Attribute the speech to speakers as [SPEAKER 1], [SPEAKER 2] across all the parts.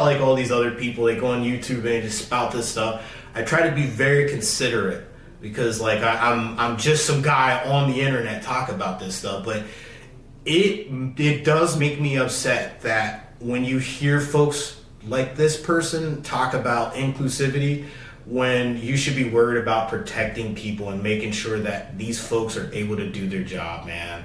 [SPEAKER 1] not like all these other people. They go on YouTube and just spout this stuff. I try to be very considerate because, like, I'm just some guy on the internet talk about this stuff. But it does make me upset that when you hear folks like this person talk about inclusivity, when you should be worried about protecting people and making sure that these folks are able to do their job, man.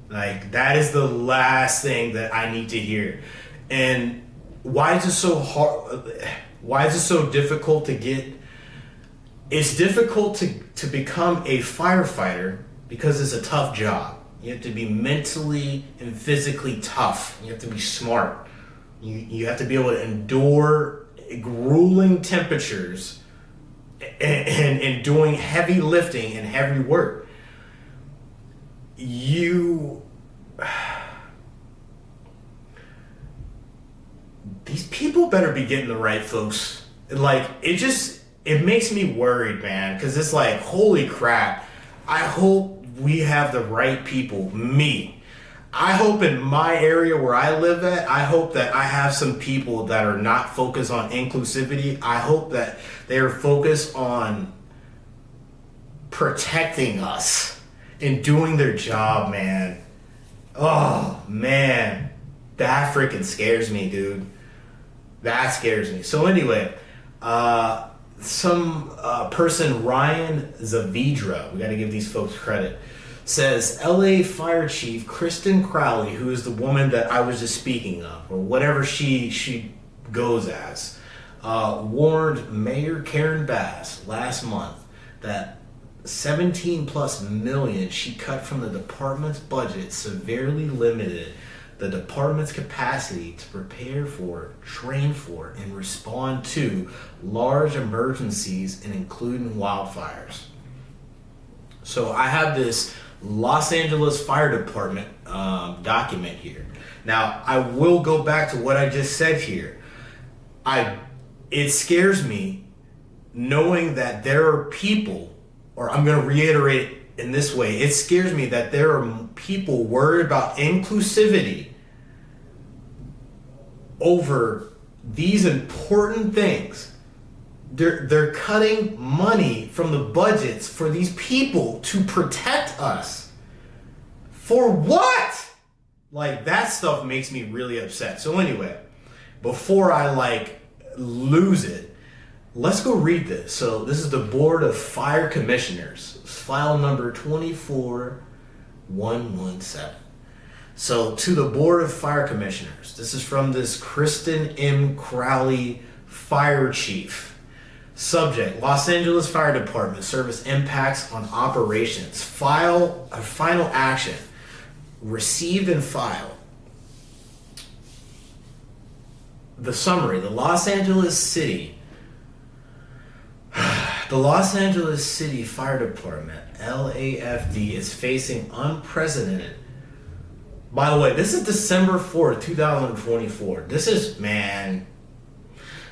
[SPEAKER 1] Like, that is the last thing that I need to hear. And why is it so hard? Why is it so difficult to get? It's difficult to become a firefighter because it's a tough job. You have to be mentally and physically tough. You have to be smart. You have to be able to endure grueling temperatures and doing heavy lifting and heavy work. These people better be getting the right folks. Like, it makes me worried, man, because it's like, holy crap. I hope we have the right people. I hope in my area where I live at, I hope that I have some people that are not focused on inclusivity. I hope that they are focused on protecting us and doing their job, man. Oh, man. That freaking scares me, dude. That scares me. So anyway, some person, Ryan Zavidra, we got to give these folks credit, says LA Fire Chief Kristen Crowley, who is the woman that I was just speaking of, or whatever she goes as, warned Mayor Karen Bass last month that 17 plus million she cut from the department's budget severely limited the department's capacity to prepare for, train for, and respond to large emergencies, and including wildfires. So I have this Los Angeles Fire Department document here. Now, I will go back to what I just said here. It scares me knowing that there are people, or I'm going to reiterate it in this way, it scares me that there are people worried about inclusivity over these important things. They're cutting money from the budgets for these people to protect us. For what? Like, that stuff makes me really upset. So anyway, before I lose it, let's go read this. So this is the Board of Fire Commissioners, file number 24117. So to the Board of Fire Commissioners, this is from this Kristen M. Crowley, Fire Chief. Subject, Los Angeles Fire Department service impacts on operations. Final action. Received and filed. The summary, the Los Angeles City Fire Department, LAFD, is facing unprecedented. By the way, this is December 4th, 2024.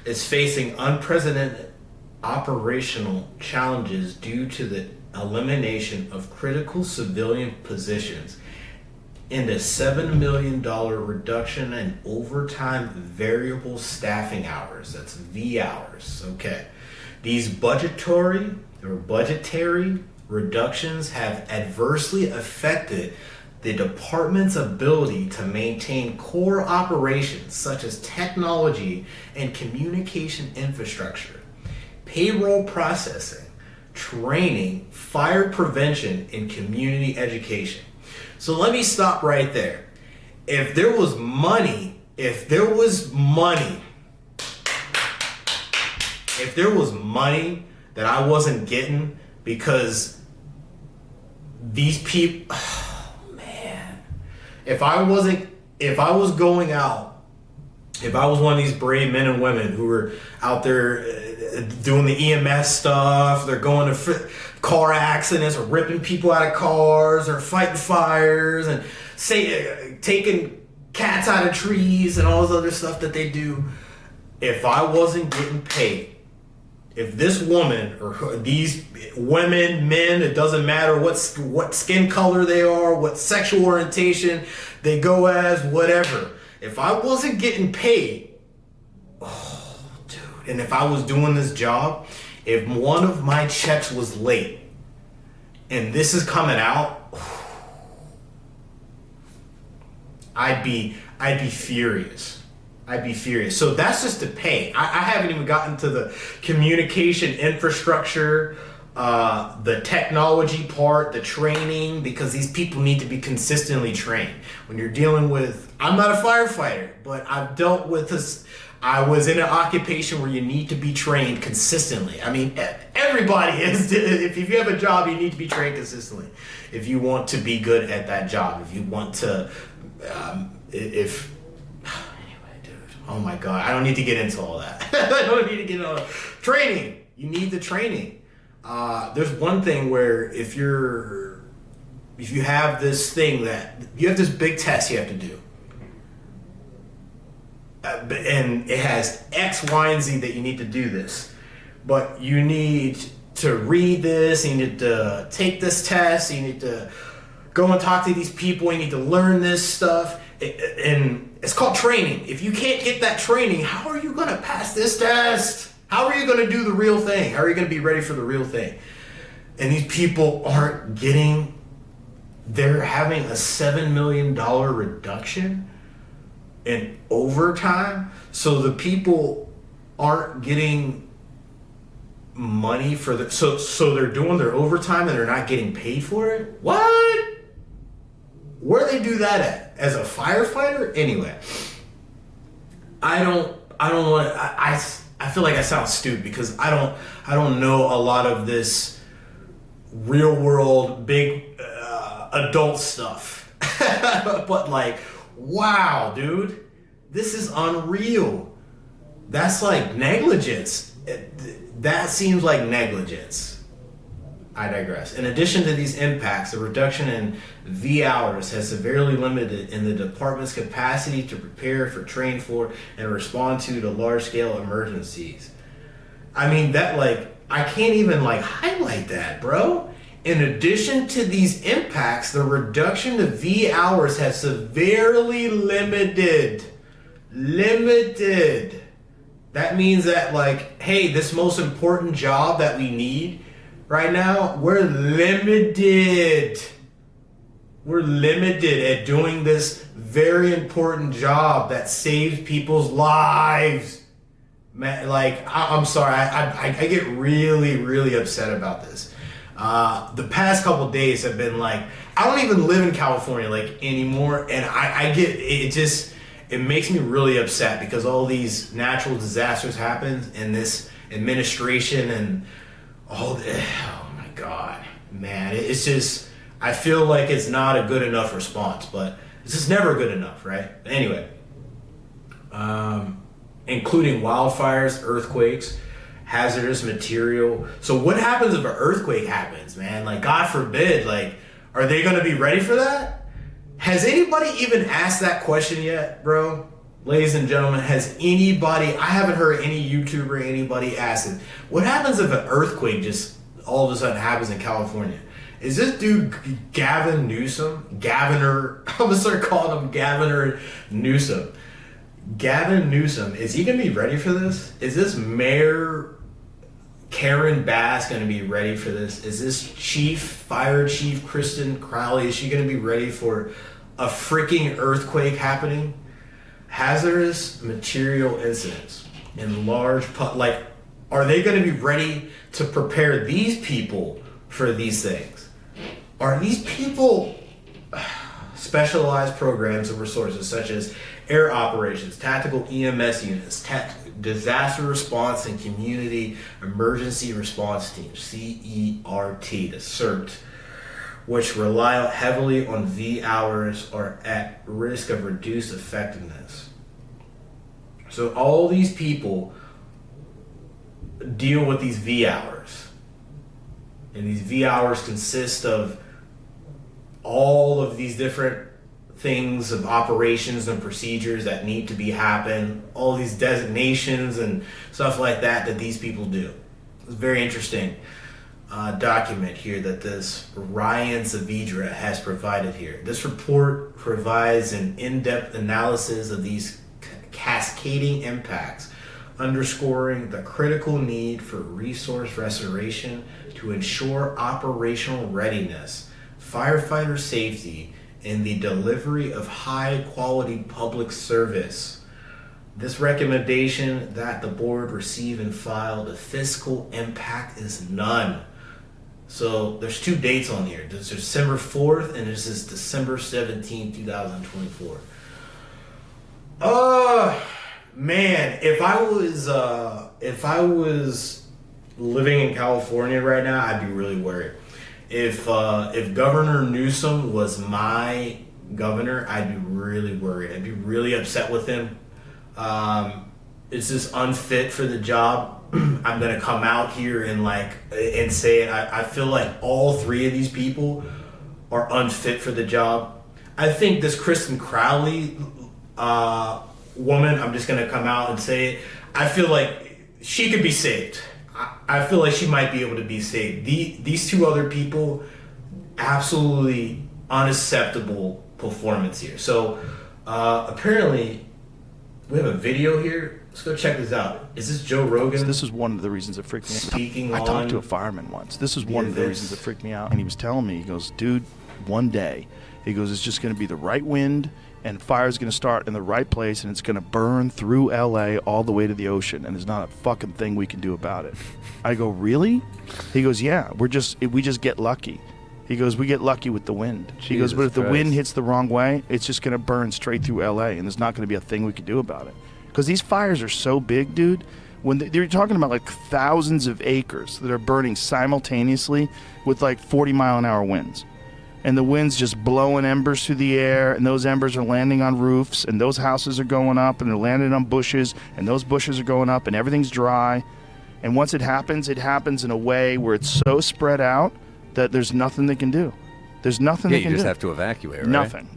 [SPEAKER 1] It's facing unprecedented operational challenges due to the elimination of critical civilian positions and a $7 million reduction in overtime variable staffing hours. That's V hours. Okay. These budgetary reductions have adversely affected the department's ability to maintain core operations such as technology and communication infrastructure, payroll processing, training, fire prevention, and community education. So let me stop right there. If there was money that I wasn't getting because these people, if I was one of these brave men and women who were out there doing the EMS stuff, they're going to car accidents or ripping people out of cars or fighting fires and taking cats out of trees and all this other stuff that they do. If I wasn't getting paid, if this woman or these women, men, it doesn't matter what skin color they are, what sexual orientation they go as, whatever. If I wasn't getting paid, dude. And if I was doing this job, if one of my checks was late and this is coming out, I'd be furious. I'd be furious. So that's just the pay. I haven't even gotten to the communication infrastructure, the technology part, the training, because these people need to be consistently trained. When you're dealing with, I'm not a firefighter, but I've dealt with this. I was in an occupation where you need to be trained consistently. I mean, everybody is. If you have a job, you need to be trained consistently. If you want to be good at that job, if you want to, anyway, dude. Oh my God, I don't need to get into all that. I don't need to get into all that. Training. You need the training. There's one thing where if you have this thing that you have this big test you have to do. And it has X, Y, and Z that you need to do this. But you need to read this, you need to take this test, you need to go and talk to these people, you need to learn this stuff. And it's called training. If you can't get that training, how are you going to pass this test? How are you going to do the real thing? How are you going to be ready for the real thing? And these people aren't getting, they're having a $7 million reduction in overtime, so the people aren't getting money for the so they're doing their overtime and they're not getting paid for it. What? Where they do that at? As a firefighter? Anyway, I don't want to. I feel like I sound stupid because I don't know a lot of this real world big adult stuff, but like. Wow, dude, this is unreal. That's like negligence. That seems like negligence. I digress. In addition to these impacts, the reduction in V hours has severely limited in the department's capacity to prepare for, train for, and respond to the large-scale emergencies. I mean, that like, I can't even like highlight that, bro. In addition to these impacts, the reduction of V hours has severely limited. That means that like, hey, this most important job that we need right now, we're limited. We're limited at doing this very important job that saves people's lives. Man, like, I'm sorry, I get really, really upset about this. The past couple days have been like, I don't even live in California like anymore, and I get it makes me really upset because all these natural disasters happen in this administration and oh my God, man, it's just, I feel like it's not a good enough response, but it's just never good enough, right? Anyway, including wildfires, earthquakes, hazardous material. So what happens if an earthquake happens, man? Like, God forbid, like, are they going to be ready for that? Has anybody even asked that question yet, bro? Ladies and gentlemen, has anybody, I haven't heard any YouTuber, anybody ask it. What happens if an earthquake just all of a sudden happens in California? Is this dude Gavin Newsom? Gaviner, I'm going to start calling him Gaviner Newsom. Gavin Newsom, is he going to be ready for this? Is this Mayor Karen Bass going to be ready for this? Is this Fire Chief Kristen Crowley, is she going to be ready for a freaking earthquake happening? Hazardous material incidents in large, like, are they going to be ready to prepare these people for these things? Are these people specialized programs and resources such as air operations, tactical EMS units, disaster response and community emergency response teams, CERT, the CERT, which rely heavily on V hours, are at risk of reduced effectiveness. So all these people deal with these V hours. And these V hours consist of all of these different things of operations and procedures that need to be happen, all these designations and stuff like that these people do. It's very interesting document here that this Ryan Zavidra has provided here. This report provides an in-depth analysis of these cascading impacts underscoring the critical need for resource restoration to ensure operational readiness, firefighter safety, and the delivery of high-quality public service. This recommendation that the board receive and file, the fiscal impact is none. So there's 2 dates on here. There's December 4th and this is December 17th, 2024. Man, if I was living in California right now, I'd be really worried. If Governor Newsom was my governor, I'd be really worried. I'd be really upset with him. It's just unfit for the job. I'm gonna come out here and say it. I feel like all 3 of these people are unfit for the job. I think this Kristen Crowley woman, I'm just gonna come out and say it. I feel like she could be saved. I feel like she might be able to be saved. These 2 other people, absolutely unacceptable performance here. So apparently, we have a video here. Let's go check this out. Is this Joe Rogan?
[SPEAKER 2] This is one of the reasons that freaked me out. I talked to a fireman once. This is one of the reasons that freaked me out. And he was telling me, he goes, dude, one day, he goes, it's just going to be the right wind and fire's going to start in the right place and it's going to burn through LA all the way to the ocean and there's not a fucking thing we can do about it. I go, really? He goes, yeah, we just get lucky. He goes, we get lucky with the wind. He goes, but if the wind hits the wrong way, it's just going to burn straight through LA and there's not going to be a thing we can do about it. Because these fires are so big, dude. When they're talking about like thousands of acres that are burning simultaneously with like 40-mile-an-hour winds. And the wind's just blowing embers through the air, and those embers are landing on roofs, and those houses are going up, and they're landing on bushes, and those bushes are going up, and everything's dry. And once it happens in a way where it's so spread out that there's nothing they can do. There's nothing they can do.
[SPEAKER 3] You just have to evacuate, right?
[SPEAKER 2] Nothing.